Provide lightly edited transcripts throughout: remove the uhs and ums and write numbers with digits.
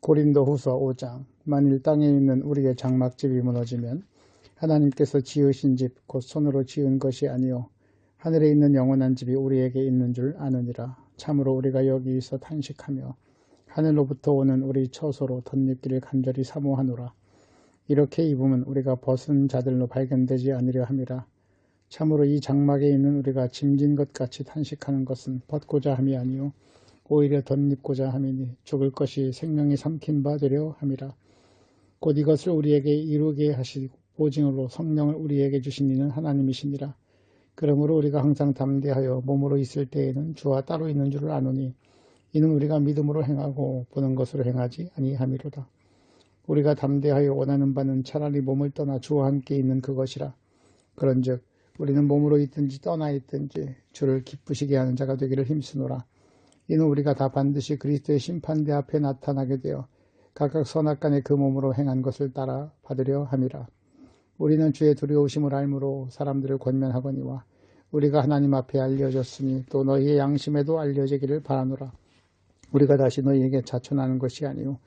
고린도후서 5장. 만일 땅에 있는 우리의 장막집이 무너지면 하나님께서 지으신 집 곧 손으로 지은 것이 아니요 하늘에 있는 영원한 집이 우리에게 있는 줄 아느니라. 참으로 우리가 여기서 탄식하며 하늘로부터 오는 우리 처소로 덧입기를 간절히 사모하노라. 이렇게 입으면 우리가 벗은 자들로 발견되지 아니려 함이라. 참으로 이 장막에 있는 우리가 짐진 것 같이 탄식하는 것은 벗고자 함이 아니요 오히려 덧입고자 함이니 죽을 것이 생명이 삼킨 바 되려 함이라. 곧 이것을 우리에게 이루게 하시고 보증으로 성령을 우리에게 주신 이는 하나님이시니라. 그러므로 우리가 항상 담대하여 몸으로 있을 때에는 주와 따로 있는 줄을 아노니 이는 우리가 믿음으로 행하고 보는 것으로 행하지 아니함이로다. 우리가 담대하여 원하는 바는 차라리 몸을 떠나 주와 함께 있는 그것이라. 그런즉 우리는 몸으로 있든지 떠나 있든지 주를 기쁘시게 하는 자가 되기를 힘쓰노라. 이는 우리가 다 반드시 그리스도의 심판대 앞에 나타나게 되어 각각 선악간에 그 몸으로 행한 것을 따라 받으려 함이라. 우리는 주의 두려우심을 알므로 사람들을 권면하거니와 우리가 하나님 앞에 알려졌으니 또 너희의 양심에도 알려지기를 바라노라. 우리가 다시 너희에게 자천하는 것이 아니요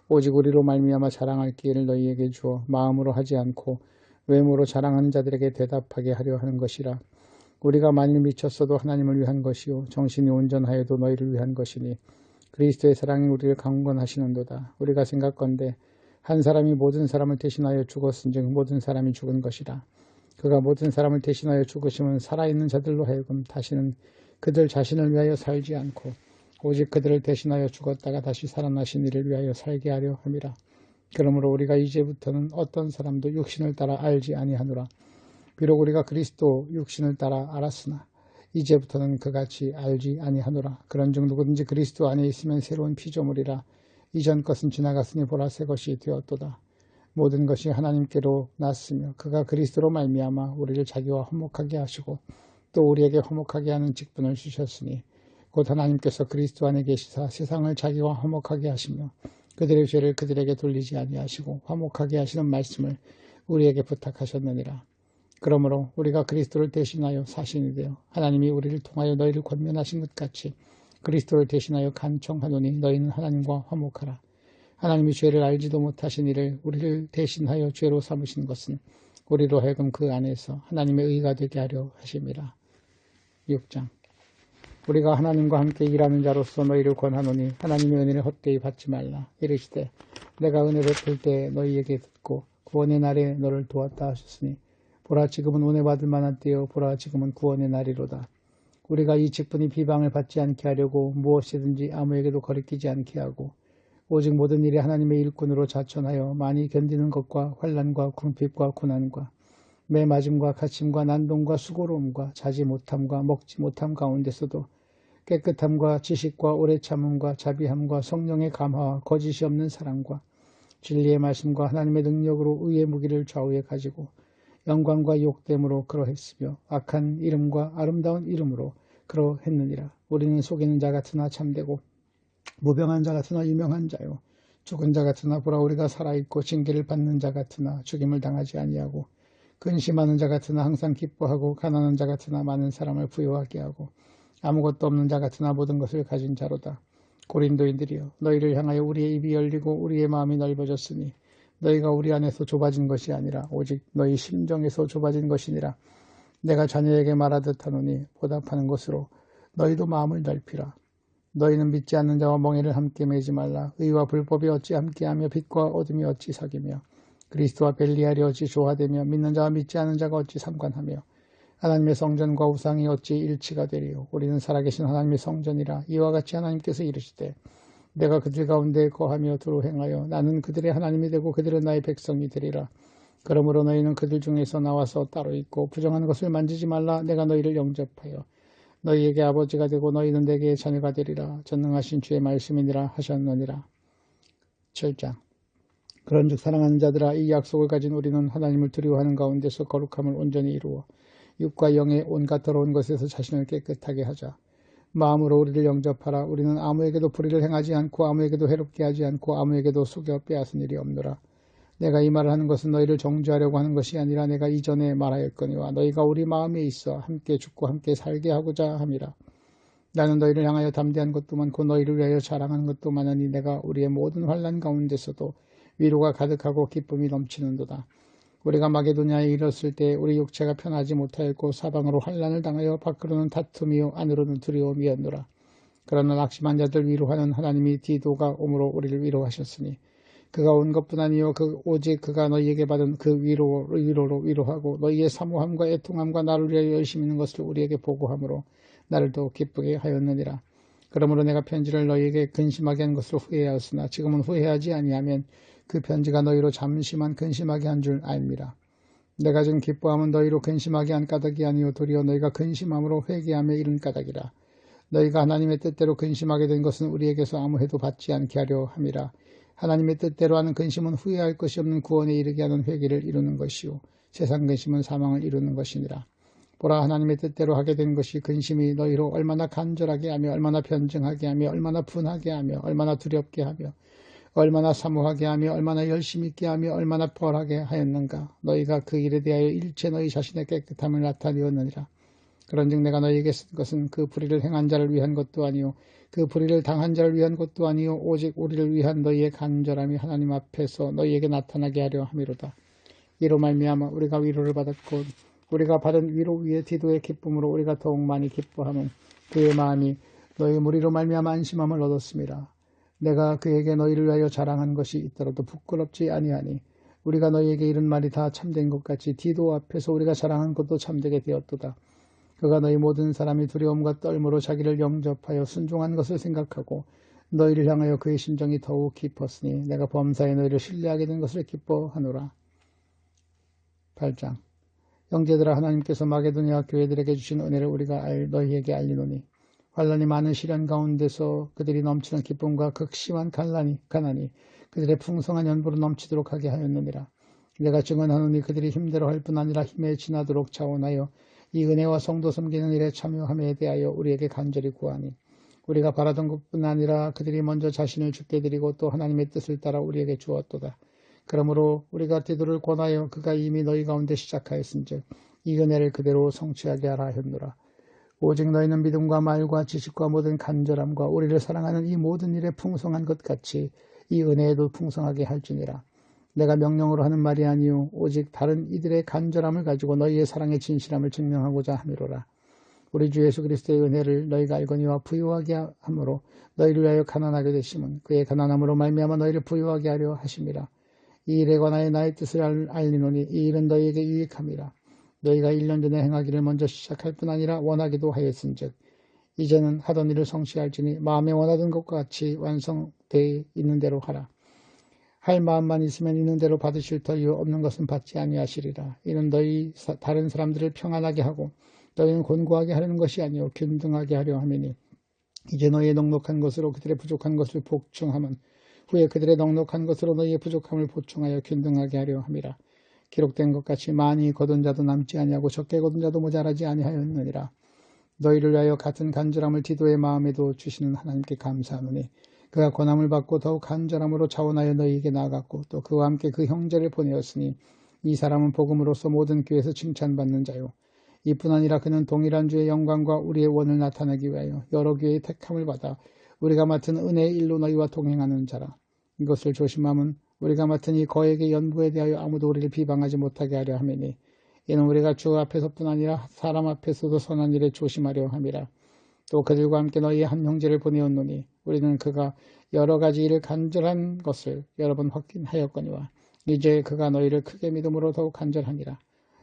오직 우리로 말미암아 자랑할 기회를 너희에게 주어 마음으로 하지 않고 외모로 자랑하는 자들에게 대답하게 하려 하는 것이라. 우리가 만일 미쳤어도 하나님을 위한 것이요 정신이 온전하여도 너희를 위한 것이니 그리스도의 사랑이 우리를 강권하시는도다. 우리가 생각건대 한 사람이 모든 사람을 대신하여 죽었은즉 모든 사람이 죽은 것이라. 그가 모든 사람을 대신하여 죽으심은 살아있는 자들로 하여금 다시는 그들 자신을 위하여 살지 않고 오직 그들을 대신하여 죽었다가 다시 살아나신 이를 위하여 살게 하려 함이라. 그러므로 우리가 이제부터는 어떤 사람도 육신을 따라 알지 아니하노라. 비록 우리가 그리스도 육신을 따라 알았으나 이제부터는 그같이 알지 아니하노라. 그런즉 누구든지 그리스도 안에 있으면 새로운 피조물이라. 이전 것은 지나갔으니 보라 새 것이 되었도다. 모든 것이 하나님께로 났으며 그가 그리스도로 말미암아 우리를 자기와 화목하게 하시고 또 우리에게 화목하게 하는 직분을 주셨으니 곧 하나님께서 그리스도 안에 계시사 세상을 자기와 화목하게 하시며 그들의 죄를 그들에게 돌리지 아니하시고 화목하게 하시는 말씀을 우리에게 부탁하셨느니라. 그러므로 우리가 그리스도를 대신하여 사신이 되어 하나님이 우리를 통하여 너희를 권면하신 것 같이 그리스도를 대신하여 간청하노니 너희는 하나님과 화목하라. 하나님이 죄를 알지도 못하신 이를 우리를 대신하여 죄로 삼으신 것은 우리로 하여금 그 안에서 하나님의 의가 되게 하려 하심이라. 6장. 우리가 하나님과 함께 일하는 자로서 너희를 권하노니 하나님의 은혜를 헛되이 받지 말라. 이르시되 내가 은혜 베풀 때 너희에게 듣고 구원의 날에 너를 도왔다 하셨으니 보라 지금은 은혜 받을 만한 때요 보라 지금은 구원의 날이로다. 우리가 이 직분이 비방을 받지 않게 하려고 무엇이든지 아무에게도 거리끼지 않게 하고 오직 모든 일에 하나님의 일꾼으로 자천하여 많이 견디는 것과 환난과 궁핍과 고난과 매 맞음과 갇힘과 난동과 수고로움과 자지 못함과 먹지 못함 가운데서도 깨끗함과 지식과 오래 참음과 자비함과 성령의 감화와 거짓이 없는 사랑과 진리의 말씀과 하나님의 능력으로 의의 무기를 좌우에 가지고 영광과 욕됨으로 그러했으며 악한 이름과 아름다운 이름으로 그러했느니라. 우리는 속이는 자 같으나 참되고 무병한 자 같으나 유명한 자요 죽은 자 같으나 보라 우리가 살아있고 징계를 받는 자 같으나 죽임을 당하지 아니하고 근심하는 자 같으나 항상 기뻐하고 가난한 자 같으나 많은 사람을 부유하게 하고 아무것도 없는 자 같으나 모든 것을 가진 자로다. 고린도인들이여 너희를 향하여 우리의 입이 열리고 우리의 마음이 넓어졌으니 너희가 우리 안에서 좁아진 것이 아니라 오직 너희 심정에서 좁아진 것이니라. 내가 자녀에게 말하듯 하노니 보답하는 것으로 너희도 마음을 넓히라. 너희는 믿지 않는 자와 멍에를 함께 매지 말라. 의와 불법이 어찌 함께하며 빛과 어둠이 어찌 사귀며 그리스도와 벨리알이 어찌 조화되며 믿는 자와 믿지 않는 자가 어찌 상관하며 하나님의 성전과 우상이 어찌 일치가 되리요. 우리는 살아계신 하나님의 성전이라. 이와 같이 하나님께서 이르시되 내가 그들 가운데 거하며 두루 행하여 나는 그들의 하나님이 되고 그들은 나의 백성이 되리라. 그러므로 너희는 그들 중에서 나와서 따로 있고 부정한 것을 만지지 말라. 내가 너희를 영접하여 너희에게 아버지가 되고 너희는 내게 자녀가 되리라. 전능하신 주의 말씀이니라 하셨느니라. 7장. 그런즉 사랑하는 자들아 이 약속을 가진 우리는 하나님을 두려워하는 가운데서 거룩함을 온전히 이루어 육과 영의 온갖 더러운 것에서 자신을 깨끗하게 하자. 마음으로 우리를 영접하라. 우리는 아무에게도 불의를 행하지 않고 아무에게도 해롭게 하지 않고 아무에게도 속여 빼앗은 일이 없노라. 내가 이 말을 하는 것은 너희를 정죄하려고 하는 것이 아니라 내가 이전에 말하였거니와 너희가 우리 마음에 있어 함께 죽고 함께 살게 하고자 함이라. 나는 너희를 향하여 담대한 것도 많고 너희를 위하여 자랑하는 것도 많으니 내가 우리의 모든 환난 가운데서도 위로가 가득하고 기쁨이 넘치는도다. 우리가 마게도냐에 이르렀을 때 우리 육체가 편하지 못하였고 사방으로 환난을 당하여 밖으로는 다툼이요 안으로는 두려움이었노라. 그러나 낙심한 자들 위로하는 하나님이 디도가 오므로 우리를 위로하셨으니 그가 온 것뿐 아니요 오직 그가 너희에게 받은 그 위로로 위로하고 너희의 사모함과 애통함과 나를 위하여 열심히 있는 것을 우리에게 보고함으로 나를 더욱 기쁘게 하였느니라. 그러므로 내가 편지를 너희에게 근심하게 한 것을 후회하였으나 지금은 후회하지 아니하면 그 편지가 너희로 잠시만 근심하게 한 줄 알미라. 내가 지금 기뻐함은 너희로 근심하게 한 까닭이 아니요 도리어 너희가 근심함으로 회개함에 이른 까닭이라. 너희가 하나님의 뜻대로 근심하게 된 것은 우리에게서 아무 해도 받지 않게 하려 함이라. 하나님의 뜻대로 하는 근심은 후회할 것이 없는 구원에 이르게 하는 회개를 이루는 것이요 세상 근심은 사망을 이루는 것이니라. 보라, 하나님의 뜻대로 하게 된 것이 근심이 너희로 얼마나 간절하게 하며 얼마나 변증하게 하며 얼마나 분하게 하며 얼마나 두렵게 하며 얼마나 사모하게 하며 얼마나 열심히 있게 하며 얼마나 벌하게 하였는가. 너희가 그 일에 대하여 일체 너희 자신의 깨끗함을 나타내었느니라. 그런즉 내가 너희에게 쓴 것은 그 불의를 행한 자를 위한 것도 아니요 그 불의를 당한 자를 위한 것도 아니요 오직 우리를 위한 너희의 간절함이 하나님 앞에서 너희에게 나타나게 하려 함이로다. 이로 말미암아 우리가 위로를 받았고 우리가 받은 위로 위에 디도의 기쁨으로 우리가 더욱 많이 기뻐하면 그의 마음이 너희 무리로 말미암아 안심함을 얻었습니다. 내가 그에게 너희를 위하여 자랑한 것이 있더라도 부끄럽지 아니하니 우리가 너희에게 이른 말이 다 참된 것 같이 디도 앞에서 우리가 자랑한 것도 참되게 되었도다. 그가 너희 모든 사람이 두려움과 떨므로 자기를 영접하여 순종한 것을 생각하고 너희를 향하여 그의 심정이 더욱 깊었으니 내가 범사에 너희를 신뢰하게 된 것을 기뻐하노라. 8장. 형제들아, 하나님께서 마게도냐 교회들에게 주신 은혜를 우리가 너희에게 알리노니 환난이 많은 시련 가운데서 그들이 넘치는 기쁨과 극심한 가난이 그들의 풍성한 연보로 넘치도록 하게 하였느니라. 내가 증언하노니 그들이 힘대로할 뿐 아니라 힘에 지나도록 자원하여 이 은혜와 성도 섬기는 일에 참여함에 대하여 우리에게 간절히 구하니 우리가 바라던 것뿐 아니라 그들이 먼저 자신을 주께 드리고 또 하나님의 뜻을 따라 우리에게 주었도다. 그러므로 우리가 디도를 권하여 그가 이미 너희 가운데 시작하였은즉 이 은혜를 그대로 성취하게 하라 하였노라. 오직 너희는 믿음과 말과 지식과 모든 간절함과 우리를 사랑하는 이 모든 일에 풍성한 것 같이 이 은혜에도 풍성하게 할지니라. 내가 명령으로 하는 말이 아니요 오직 다른 이들의 간절함을 가지고 너희의 사랑의 진실함을 증명하고자 함이로라. 우리 주 예수 그리스도의 은혜를 너희가 알거니와 부유하게 함으로 너희를 위하여 가난하게 되심은 그의 가난함으로 말미암아 너희를 부유하게 하려 하심이라. 이 일에 관하여 나의 뜻을 알리노니 이 일은 너희에게 유익함이라. 너희가 1년 전에 행하기를 먼저 시작할 뿐 아니라 원하기도 하였은즉 이제는 하던 일을 성취할지니 마음에 원하던 것과 같이 완성되어 있는 대로 하라. 할 마음만 있으면 있는 대로 받으실 터이요 없는 것은 받지 아니하시리라. 이는 너희 다른 사람들을 평안하게 하고 너희는 곤고하게 하려는 것이 아니요 균등하게 하려 함이니 이제 너희의 넉넉한 것으로 그들의 부족한 것을 복충하면 후에 그들의 넉넉한 것으로 너희의 부족함을 보충하여 균등하게 하려 함이라. 기록된 것 같이 많이 거둔 자도 남지 아니하고 적게 거둔 자도 모자라지 아니하였느니라. 너희를 위하여 같은 간절함을 디도의 마음에도 주시는 하나님께 감사하노니 그가 고난을 받고 더욱 간절함으로 자원하여 너희에게 나아갔고 또 그와 함께 그 형제를 보내었으니 이 사람은 복음으로서 모든 교회에서 칭찬받는 자요 이뿐 아니라 그는 동일한 주의 영광과 우리의 원을 나타내기 위하여 여러 교회의 택함을 받아 우리가 맡은 은혜의 일로 너희와 동행하는 자라. 이것을 조심함은 우리가 맡은 이 거액의 연부에 대하여 아무도 우리를 비방하지 못하게 하려 함이니 이는 우리가 주 앞에서뿐 아니라 사람 앞에서도 선한 일에 조심하려 함이라. 또 그들과 함께 너희의 한 형제를 보내었노니 우리는 그가 여러 가지 일을 간절한 것을 여러 번 확인하였거니와 이제 그가 너희를 크게 믿음으로 더욱 간절하니라.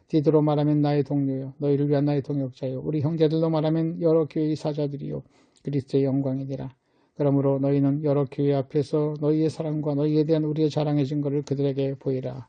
디도로 말하면 나의 동료요 너희를 위한 나의 동역자요 우리 형제들로 말하면 여러 교회의 사자들이요 그리스도의 영광이니라. 그러므로 너희는 여러 교회 앞에서 너희의 사랑과 너희에 대한 우리의 자랑의 증거를 그들에게 보이라.